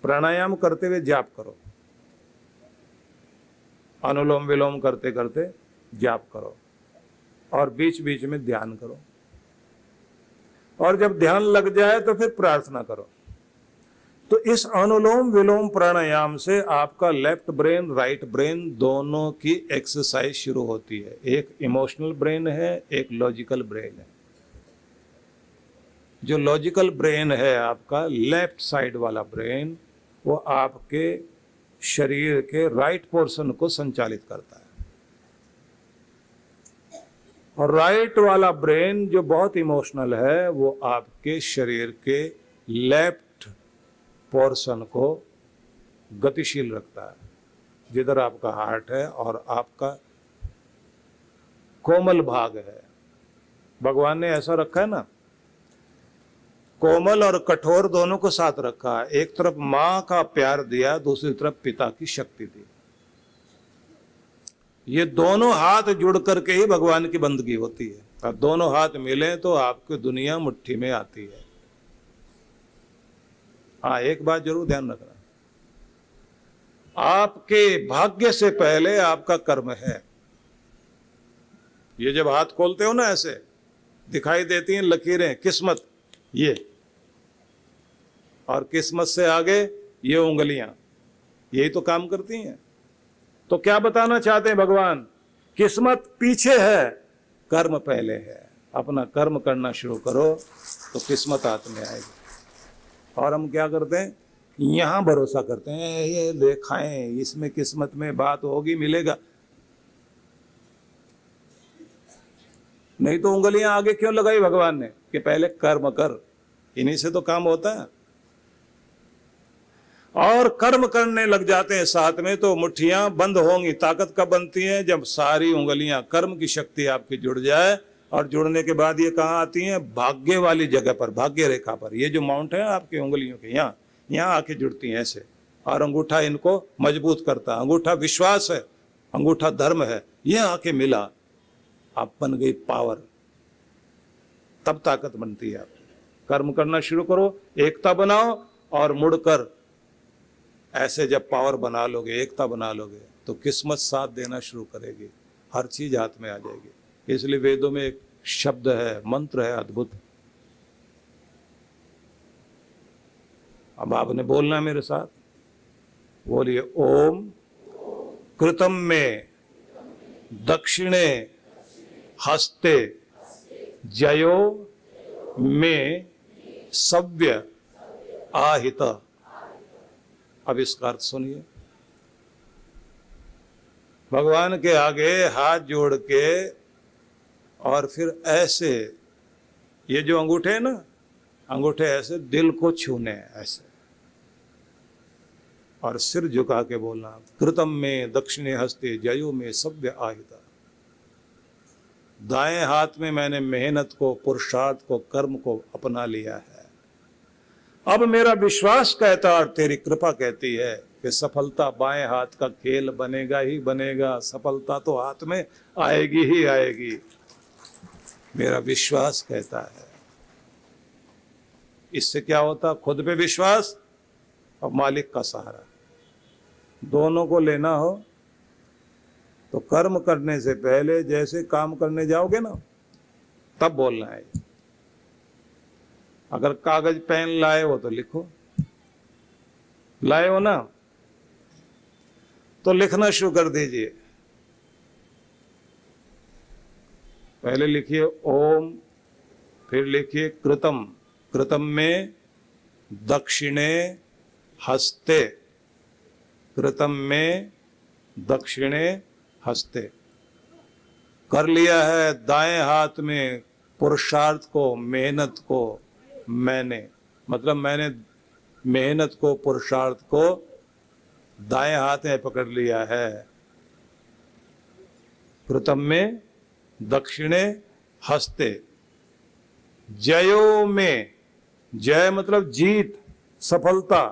प्राणायाम करते हुए जाप करो, अनुलोम विलोम करते करते जाप करो और बीच बीच में ध्यान करो, और जब ध्यान लग जाए तो फिर प्रार्थना करो। तो इस अनुलोम विलोम प्राणायाम से आपका लेफ्ट ब्रेन राइट ब्रेन दोनों की एक्सरसाइज शुरू होती है। एक इमोशनल ब्रेन है, एक लॉजिकल ब्रेन है। जो लॉजिकल ब्रेन है आपका लेफ्ट साइड वाला ब्रेन, वो आपके शरीर के राइट पोर्शन को संचालित करता है, और राइट वाला ब्रेन जो बहुत इमोशनल है वो आपके शरीर के लेफ्ट पोर्शन को गतिशील रखता है, जिधर आपका हार्ट है और आपका कोमल भाग है। भगवान ने ऐसा रखा है ना, कोमल और कठोर दोनों को साथ रखा है। एक तरफ मां का प्यार दिया, दूसरी तरफ पिता की शक्ति दी। ये दोनों हाथ जुड़ करके ही भगवान की बंदगी होती है, और दोनों हाथ मिले तो आपकी दुनिया मुट्ठी में आती है। हाँ, एक बात जरूर ध्यान रखना, आपके भाग्य से पहले आपका कर्म है। ये जब हाथ खोलते हो ना, ऐसे दिखाई देती हैं लकीरें, किस्मत, ये, और किस्मत से आगे ये उंगलियां, यही तो काम करती हैं। तो क्या बताना चाहते हैं भगवान? किस्मत पीछे है, कर्म पहले है। अपना कर्म करना शुरू करो तो किस्मत हाथ में आएगी। और हम क्या करते हैं? यहां भरोसा करते हैं, ये लेखाएं, इसमें किस्मत में बात होगी, मिलेगा। नहीं तो उंगलियां आगे क्यों लगाई भगवान ने कि पहले कर्म कर, इन्हीं से तो काम होता है। और कर्म करने लग जाते हैं साथ में तो मुट्ठियां बंद होंगी। ताकत कब बनती है? जब सारी उंगलियां, कर्म की शक्ति आपकी जुड़ जाए, और जुड़ने के बाद ये कहाँ आती हैं? भाग्य वाली जगह पर, भाग्य रेखा पर। ये जो माउंट है आपकी उंगलियों के, यहाँ आके जुड़ती हैं ऐसे, और अंगूठा इनको मजबूत करता है। अंगूठा विश्वास है, अंगूठा धर्म है। यह आके मिला, आप बन गई पावर, तब ताकत बनती है। आप कर्म करना शुरू करो, एकता बनाओ, और मुड़कर ऐसे जब पावर बना लोगे, एकता बना लोगे, तो किस्मत साथ देना शुरू करेगी, हर चीज हाथ में आ जाएगी। इसलिए वेदों में एक शब्द है, मंत्र है अद्भुत। अब आपने बोलना है मेरे साथ, बोलिए, ओम कृतम में दक्षिणे हस्ते जयो में सव्य आहित। अब इसका अर्थ सुनिए। भगवान के आगे हाथ जोड़ के, और फिर ऐसे, ये जो अंगूठे है ना, अंगूठे ऐसे दिल को छूने ऐसे, और सिर झुका के बोलना, कृतम में दक्षिणे हस्ते जयो में सव्य आहिता। दाएं हाथ में मैंने मेहनत को, पुरुषार्थ को, कर्म को अपना लिया है। अब मेरा विश्वास कहता और तेरी कृपा कहती है कि सफलता बाएं हाथ का खेल बनेगा ही बनेगा। सफलता तो हाथ में आएगी ही आएगी, मेरा विश्वास कहता है। इससे क्या होता? खुद पे विश्वास और मालिक का सहारा, दोनों को लेना हो तो कर्म करने से पहले जैसे काम करने जाओगे ना, तब बोलना है। अगर कागज पेन लाए हो तो लिखो, लाए हो ना तो लिखना शुरू कर दीजिए। पहले लिखिए ओम, फिर लिखिए कृतम, कृतम में दक्षिणे हस्ते, कृतम में दक्षिणे हस्ते। कर लिया है दाएं हाथ में पुरुषार्थ को, मेहनत को, मैंने, मतलब मैंने मेहनत को, पुरुषार्थ को दाएं हाथ में पकड़ लिया है। कृतम में दक्षिणे हस्ते जयो में, जय मतलब जीत, सफलता।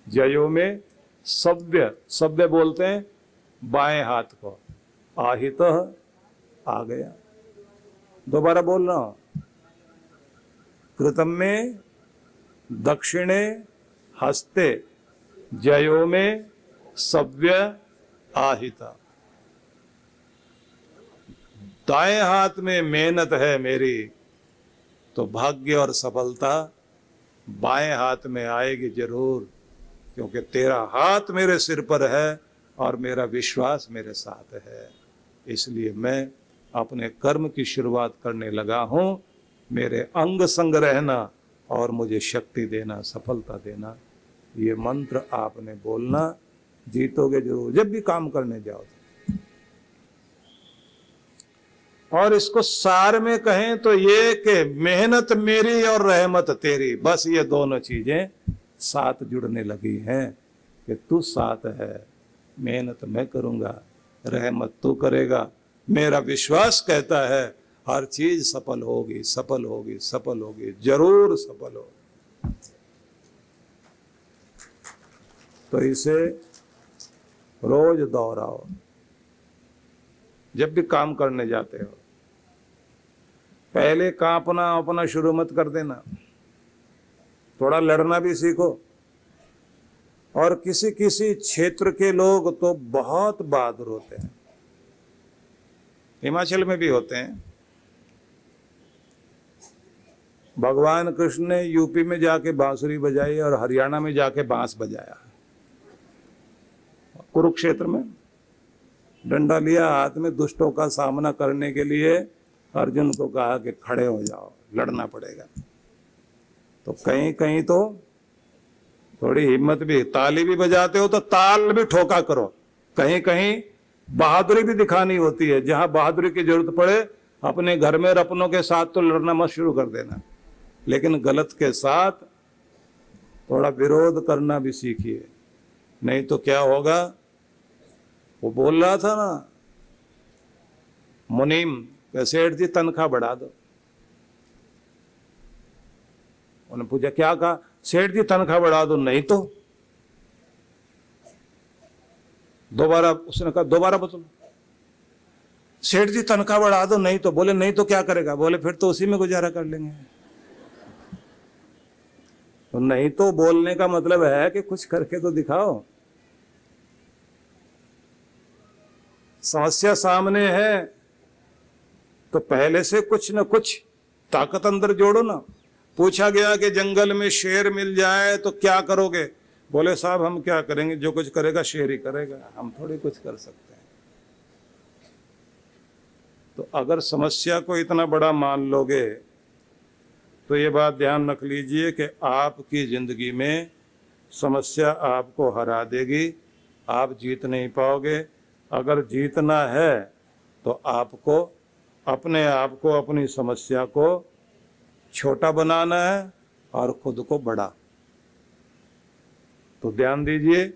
जयो में सव्य, सव्य बोलते हैं बाएं हाथ को। आहित, आ गया। दोबारा बोल रहा हूं, कृतम में दक्षिणे हस्ते जयो में सव्य आहिता। दाएं हाथ में मेहनत है मेरी तो भाग्य और सफलता बाएं हाथ में आएगी जरूर, क्योंकि तेरा हाथ मेरे सिर पर है और मेरा विश्वास मेरे साथ है। इसलिए मैं अपने कर्म की शुरुआत करने लगा हूं। मेरे अंग संग रहना और मुझे शक्ति देना, सफलता देना, ये मंत्र आपने बोलना, जीतोगे जरूर जब भी काम करने जाओ। और इसको सार में कहें तो ये कि मेहनत मेरी और रहमत तेरी, बस ये दोनों चीजें साथ जुड़ने लगी हैं कि तू साथ है, मेहनत मैं करूंगा, रहमत तू करेगा। मेरा विश्वास कहता है हर चीज सफल होगी, सफल होगी, सफल होगी, जरूर सफल होगी। तो इसे रोज दोहराओ जब भी काम करने जाते हो। पहले कांपना अपना शुरू मत कर देना, थोड़ा लड़ना भी सीखो। और किसी किसी क्षेत्र के लोग तो बहुत बहादुर होते हैं, हिमाचल में भी होते हैं। भगवान कृष्ण ने यूपी में जाके बांसुरी बजाई और हरियाणा में जाके बांस बजाया। कुरुक्षेत्र में डंडा लिया हाथ में, दुष्टों का सामना करने के लिए अर्जुन को कहा कि खड़े हो जाओ, लड़ना पड़ेगा। तो कहीं कहीं तो थोड़ी हिम्मत भी, ताली भी बजाते हो तो ताल भी ठोका करो। कहीं कहीं बहादुरी भी दिखानी होती है, जहां बहादुरी की जरूरत पड़े अपने घर में अपनों के साथ तो लड़ना मत शुरू कर देना, लेकिन गलत के साथ थोड़ा विरोध करना भी सीखिए। नहीं तो क्या होगा, वो बोल रहा था ना मुनीम, सेठ जी तनख्वाह बढ़ा दो। उन्होंने पूछा क्या कहा, सेठ जी तनख्वाह बढ़ा दो, नहीं तो दोबारा, उसने कहा दोबारा बता, सेठ जी तनख्वाह बढ़ा दो, नहीं तो, बोले नहीं तो क्या करेगा, बोले फिर तो उसी में गुजारा कर लेंगे। तो नहीं तो बोलने का मतलब है कि कुछ करके तो दिखाओ। समस्या सामने है तो पहले से कुछ न कुछ ताकत अंदर जोड़ो ना। पूछा गया कि जंगल में शेर मिल जाए तो क्या करोगे, बोले साहब हम क्या करेंगे, जो कुछ करेगा शेर ही करेगा, हम थोड़ी कुछ कर सकते हैं। तो अगर समस्या को इतना बड़ा मान लोगे तो ये बात ध्यान रख लीजिए कि आपकी जिंदगी में समस्या आपको हरा देगी, आप जीत नहीं पाओगे। अगर जीतना है तो आपको अपने आप को, अपनी समस्या को छोटा बनाना है और खुद को बड़ा। तो ध्यान दीजिए,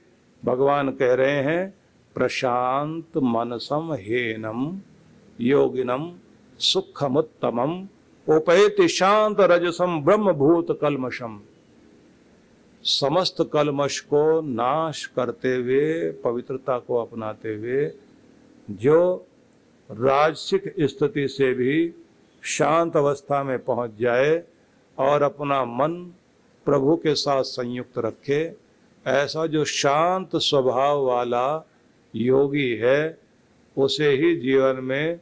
भगवान कह रहे हैं प्रशांत मनसम हेनम योगिनम सुखमुत्तमम उपैति शांत रजसम ब्रह्मभूत कलमशम। समस्त कलमश को नाश करते हुए, पवित्रता को अपनाते हुए, जो राजसिक स्थिति से भी शांत अवस्था में पहुंच जाए और अपना मन प्रभु के साथ संयुक्त रखे, ऐसा जो शांत स्वभाव वाला योगी है, उसे ही जीवन में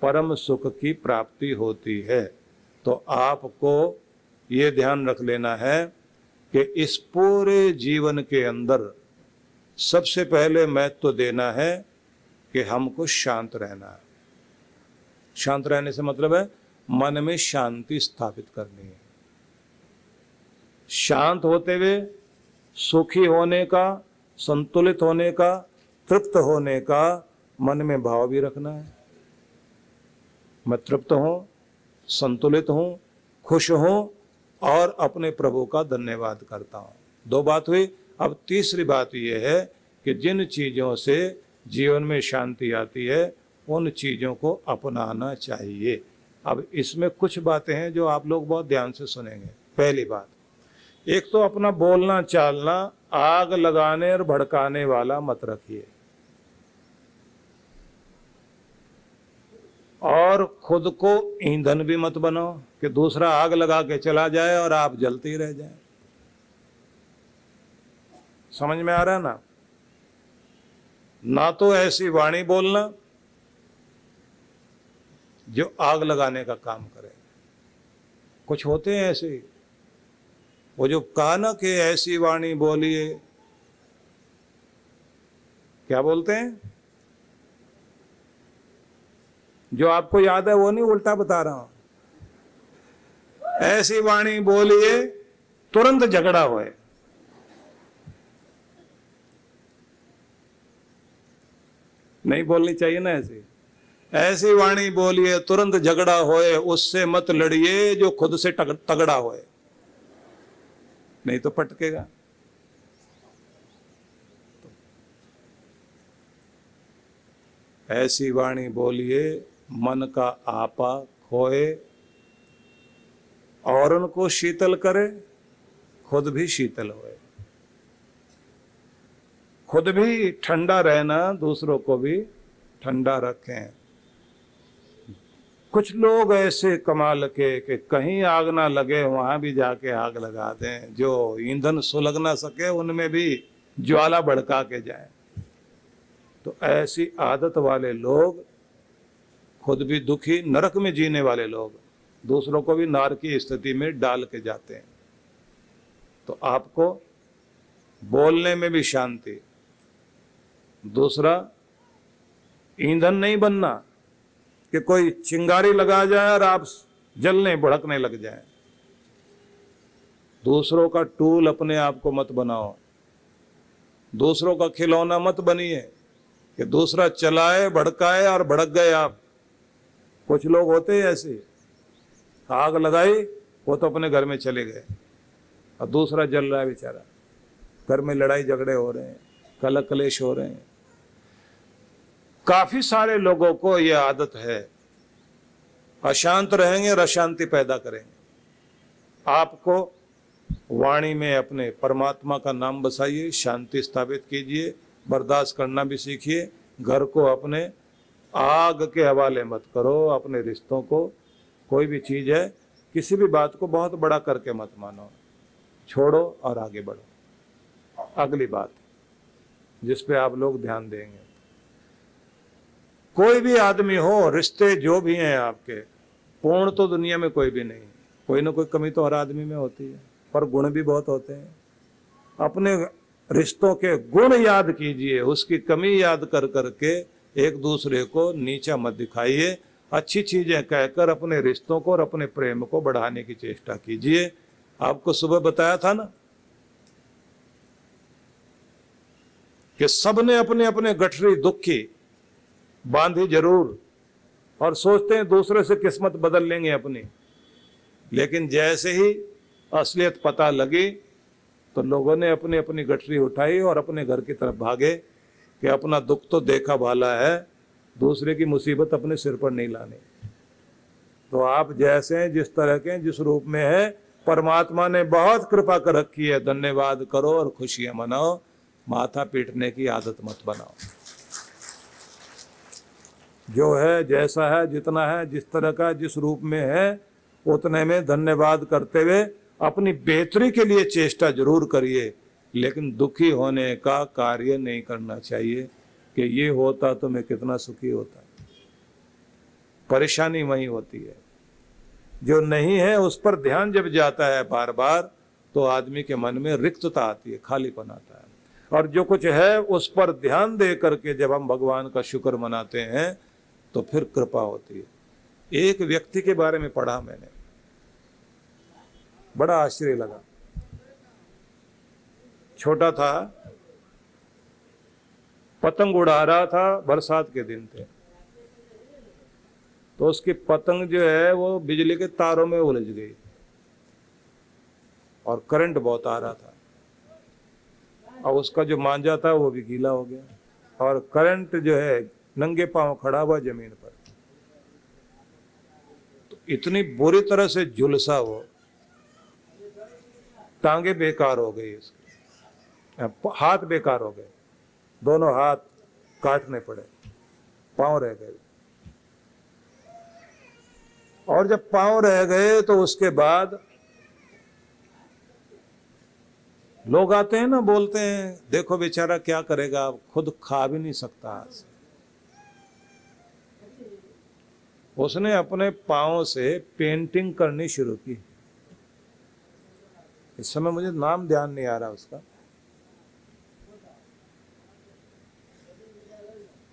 परम सुख की प्राप्ति होती है। तो आपको ये ध्यान रख लेना है कि इस पूरे जीवन के अंदर सबसे पहले महत्व देना है कि हमको शांत रहना है। शांत रहने से मतलब है मन में शांति स्थापित करनी है। शांत होते हुए सुखी होने का, संतुलित होने का, तृप्त होने का मन में भाव भी रखना है। मैं तृप्त हूं, संतुलित हूं, खुश हूं और अपने प्रभु का धन्यवाद करता हूं। दो बात हुई। अब तीसरी बात यह है कि जिन चीजों से जीवन में शांति आती है उन चीजों को अपनाना चाहिए। अब इसमें कुछ बातें हैं जो आप लोग बहुत ध्यान से सुनेंगे। पहली बात, एक तो अपना बोलना चालना आग लगाने और भड़काने वाला मत रखिए, और खुद को ईंधन भी मत बनाओ कि दूसरा आग लगा के चला जाए और आप जलते ही रह जाएं। समझ में आ रहा है ना? ना तो ऐसी वाणी बोलना जो आग लगाने का काम करे। कुछ होते हैं ऐसे, वो जो कहा ना कि ऐसी वाणी बोलिए, क्या बोलते हैं? जो आपको याद है वो नहीं, उल्टा बता रहा हूं। ऐसी वाणी बोलिए तुरंत झगड़ा होए। नहीं बोलनी चाहिए ना ऐसी। ऐसी वाणी बोलिए तुरंत झगड़ा होए, उससे मत लड़िए जो खुद से तगड़ा होए, नहीं तो पटकेगा। ऐसी वाणी बोलिए मन का आपा खोए, और उनको शीतल करे, खुद भी शीतल होए। खुद भी ठंडा रहना, दूसरों को भी ठंडा रखें। कुछ लोग ऐसे कमाल के कि कहीं आग ना लगे वहां भी जाके आग लगा दें, जो ईंधन सुलग ना सके उनमें भी ज्वाला भड़का के जाएं। तो ऐसी आदत वाले लोग खुद भी दुखी, नरक में जीने वाले लोग दूसरों को भी नार की स्थिति में डाल के जाते हैं। तो आपको बोलने में भी शांति, दूसरा ईंधन नहीं बनना कि कोई चिंगारी लगा जाए और आप जलने भड़कने लग जाएं। दूसरों का टूल अपने आप को मत बनाओ, दूसरों का खिलौना मत बनिए कि दूसरा चलाए भड़काए और भड़क गए आप। कुछ लोग होते हैं ऐसे, आग लगाई वो तो अपने घर में चले गए और दूसरा जल रहा है बेचारा, घर में लड़ाई झगड़े हो रहे हैं, कलह कलेश हो रहे हैं। काफी सारे लोगों को यह आदत है, अशांत रहेंगे और अशांति पैदा करेंगे। आपको वाणी में अपने परमात्मा का नाम बसाइए, शांति स्थापित कीजिए, बर्दाश्त करना भी सीखिए। घर को अपने आग के हवाले मत करो, अपने रिश्तों को, कोई भी चीज है, किसी भी बात को बहुत बड़ा करके मत मानो, छोड़ो और आगे बढ़ो। अगली बात जिस पे आप लोग ध्यान देंगे, कोई भी आदमी हो, रिश्ते जो भी हैं आपके, पूर्ण तो दुनिया में कोई भी नहीं, कोई ना कोई कमी तो हर आदमी में होती है, पर गुण भी बहुत होते हैं। अपने रिश्तों के गुण याद कीजिए, उसकी कमी याद कर करके एक दूसरे को नीचा मत दिखाइए। अच्छी चीजें कहकर अपने रिश्तों को और अपने प्रेम को बढ़ाने की चेष्टा कीजिए। आपको सुबह बताया था ना कि सबने अपने अपने गठरी दुखी बांधी जरूर, और सोचते हैं दूसरे से किस्मत बदल लेंगे अपनी, लेकिन जैसे ही असलियत पता लगी तो लोगों ने अपनी अपनी गठरी उठाई और अपने घर की तरफ भागे कि अपना दुख तो देखा भाला है, दूसरे की मुसीबत अपने सिर पर नहीं लानी। तो आप जैसे हैं, जिस तरह के, जिस रूप में है, परमात्मा ने बहुत कृपा कर रखी है। धन्यवाद करो और खुशियां मनाओ, माथा पीटने की आदत मत बनाओ। जो है, जैसा है, जितना है, जिस तरह का, जिस रूप में है, उतने में धन्यवाद करते हुए अपनी बेहतरी के लिए चेष्टा जरूर करिए, लेकिन दुखी होने का कार्य नहीं करना चाहिए कि ये होता तो मैं कितना सुखी होता। परेशानी वही होती है, जो नहीं है उस पर ध्यान जब जाता है बार बार, तो आदमी के मन में रिक्तता आती है, खालीपन आता है। और जो कुछ है उस पर ध्यान दे करके जब हम भगवान का शुक्र मनाते हैं तो फिर कृपा होती है। एक व्यक्ति के बारे में पढ़ा मैंने, बड़ा आश्चर्य लगा। छोटा था, पतंग उड़ा रहा था, बरसात के दिन थे, तो उसकी पतंग जो है वो बिजली के तारों में उलझ गई और करंट बहुत आ रहा था, और उसका जो मांझा था वो भी गीला हो गया, और करंट जो है नंगे पांव खड़ा हुआ जमीन पर। तो इतनी बुरी तरह से झुलसा वो, टांगे बेकार हो गई इसकी, हाथ बेकार हो गए, दोनों हाथ काटने पड़े, पांव रह गए। और जब पांव रह गए तो उसके बाद लोग आते हैं ना, बोलते हैं देखो बेचारा क्या करेगा, खुद खा भी नहीं सकता आज। उसने अपने पांव से पेंटिंग करनी शुरू की। इस समय मुझे नाम ध्यान नहीं आ रहा उसका।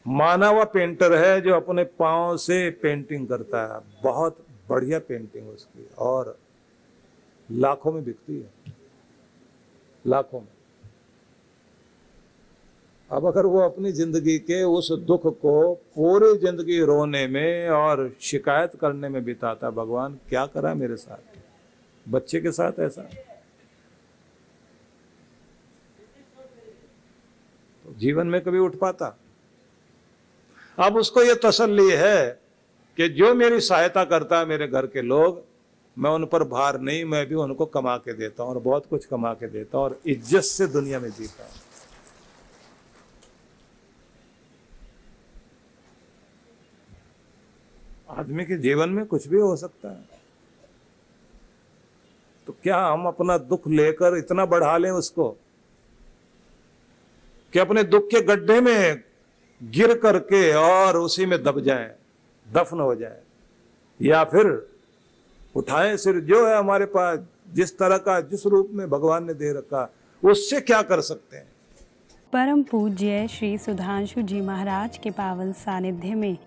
माना हुआ पेंटर है जो अपने पांव से पेंटिंग करता है। बहुत बढ़िया पेंटिंग उसकी, और लाखों में बिकती है, लाखों में। अब अगर वो अपनी जिंदगी के उस दुख को पूरी जिंदगी रोने में और शिकायत करने में बिताता, भगवान क्या करा मेरे साथ, बच्चे के साथ ऐसा। तो जीवन में कभी उठ पाता। अब उसको ये तसल्ली है कि जो मेरी सहायता करता है मेरे घर के लोग, मैं उन पर भार नहीं, मैं भी उनको कमा के देता हूं, और बहुत कुछ कमा के देता हूं, और इज्जत से दुनिया में जीता हूं। आदमी के जीवन में कुछ भी हो सकता है, तो क्या हम अपना दुख लेकर इतना बढ़ा लें उसको कि अपने दुख के गड्ढे में गिर करके और उसी में दब जाएं, दफन हो जाए, या फिर उठाएं सिर, जो है हमारे पास, जिस तरह का, जिस रूप में भगवान ने दे रखा, उससे क्या कर सकते हैं। परम पूज्य श्री सुधांशु जी महाराज के पावन सानिध्य में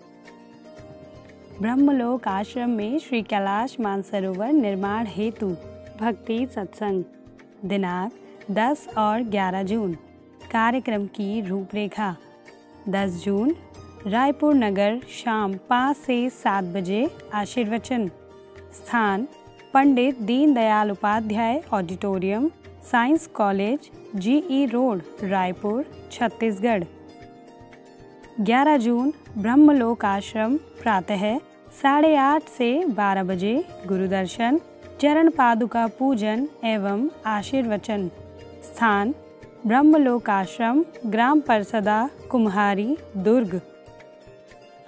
ब्रह्मलोक आश्रम में श्री कैलाश मानसरोवर निर्माण हेतु भक्ति सत्संग दिनांक 10 और 11 जून। कार्यक्रम की रूपरेखा: 10 जून रायपुर नगर, शाम 5 से 7 बजे आशीर्वचन। स्थान: Pandit Deendayal Upadhyay auditorium, science college, GE road, Raipur, Chhattisgarh. 11 जून ब्रह्मलोक आश्रम, प्रातः 8:30 से 12 बजे गुरुदर्शन, चरण पादुका पूजन एवं आशीर्वचन। स्थान: ब्रह्मलोक आश्रम, ग्राम परसदा, कुम्हारी, दुर्ग।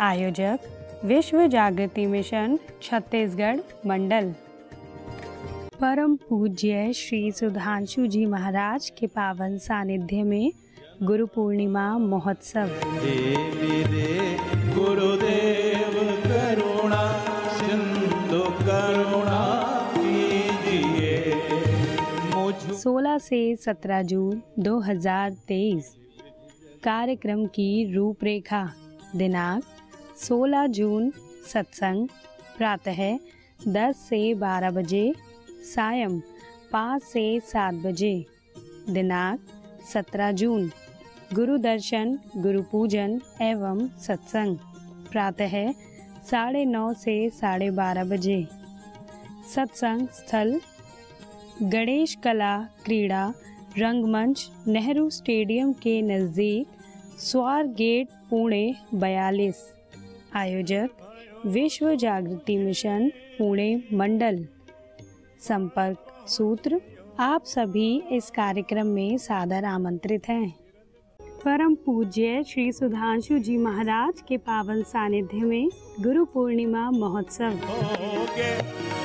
आयोजक: विश्व जागृति मिशन, छत्तीसगढ़ मंडल। परम पूज्य श्री सुधांशु जी महाराज के पावन सानिध्य में गुरु पूर्णिमा महोत्सव। गुरुदेव करुणा सिंधु करुणा कीजिए। 16 से 17 जून 2023। कार्यक्रम की रूपरेखा: दिनांक 16 जून सत्संग, प्रातः 10 से 12 बजे, सायं 5 से 7 बजे। दिनांक 17 जून गुरु दर्शन, गुरु पूजन एवं सत्संग, प्रातः 9:30 से 12:30 बजे। सत्संग स्थल: गणेश कला क्रीड़ा रंगमंच, नेहरू स्टेडियम के नज़दीक, स्वार गेट, पुणे 42। आयोजक: विश्व जागृति मिशन, पुणे मंडल। संपर्क सूत्र: आप सभी इस कार्यक्रम में सादर आमंत्रित हैं। परम पूज्य श्री सुधांशु जी महाराज के पावन सानिध्य में गुरु पूर्णिमा महोत्सव।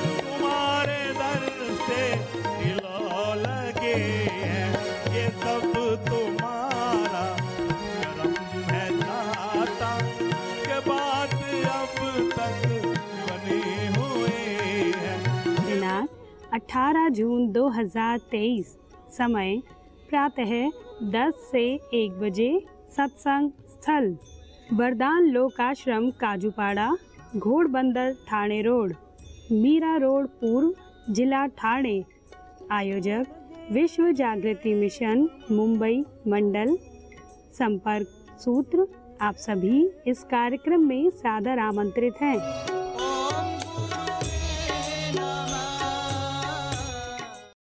तुम्हारे दर से दिलों लगे हैं, ये सब तुम्हारा करम है दाता, के बात अब तक बनी हुई है। दिनांक 18 जून 2023। समय: प्रातः 10 से 1 बजे। सत्संग स्थल: वरदान लोकाश्रम, काजूपाड़ा, घोड़बंदर, ठाणे रोड, मीरा रोड, पूर्व, जिला ठाणे। आयोजक: विश्व जागृति मिशन, मुंबई मंडल। संपर्क सूत्र: आप सभी इस कार्यक्रम में सादर आमंत्रित हैं।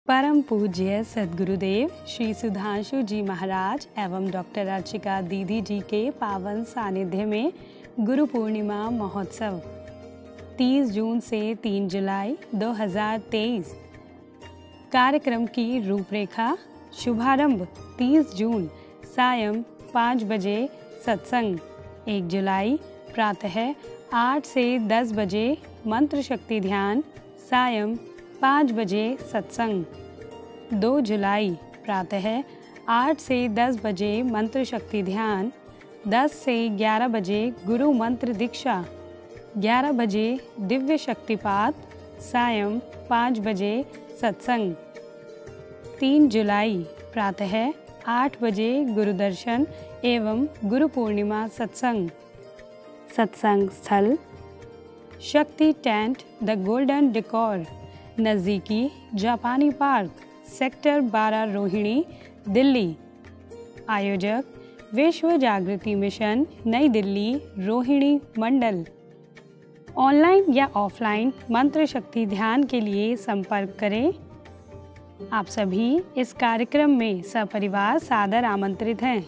परम पूज्य सद्गुरुदेव श्री सुधांशु जी महाराज एवं डॉक्टर अर्चिका दीदी जी के पावन सानिध्य में गुरु पूर्णिमा महोत्सव 30 जून से 3 जुलाई 2023। कार्यक्रम की रूपरेखा: शुभारंभ 30 जून सायं 5 बजे सत्संग। 1 जुलाई प्रातः 8 से 10 बजे मंत्र शक्ति ध्यान, सायं 5 बजे सत्संग। 2 जुलाई प्रातः 8 से 10 बजे मंत्र शक्ति ध्यान, 10 से 11 बजे गुरु मंत्र दीक्षा, 11 बजे दिव्य शक्तिपात, सायं 5 बजे सत्संग। 3 जुलाई प्रातः 8 बजे गुरुदर्शन एवं गुरु पूर्णिमा सत्संग। सत्संग स्थल शक्ति टेंट द गोल्डन डेकोर, नज़दीकी जापानी पार्क, सेक्टर 12 रोहिणी, दिल्ली। आयोजक विश्व जागृति मिशन, नई दिल्ली, रोहिणी मंडल। ऑनलाइन या ऑफलाइन मंत्र शक्ति ध्यान के लिए संपर्क करें। आप सभी इस कार्यक्रम में सपरिवार सादर आमंत्रित हैं।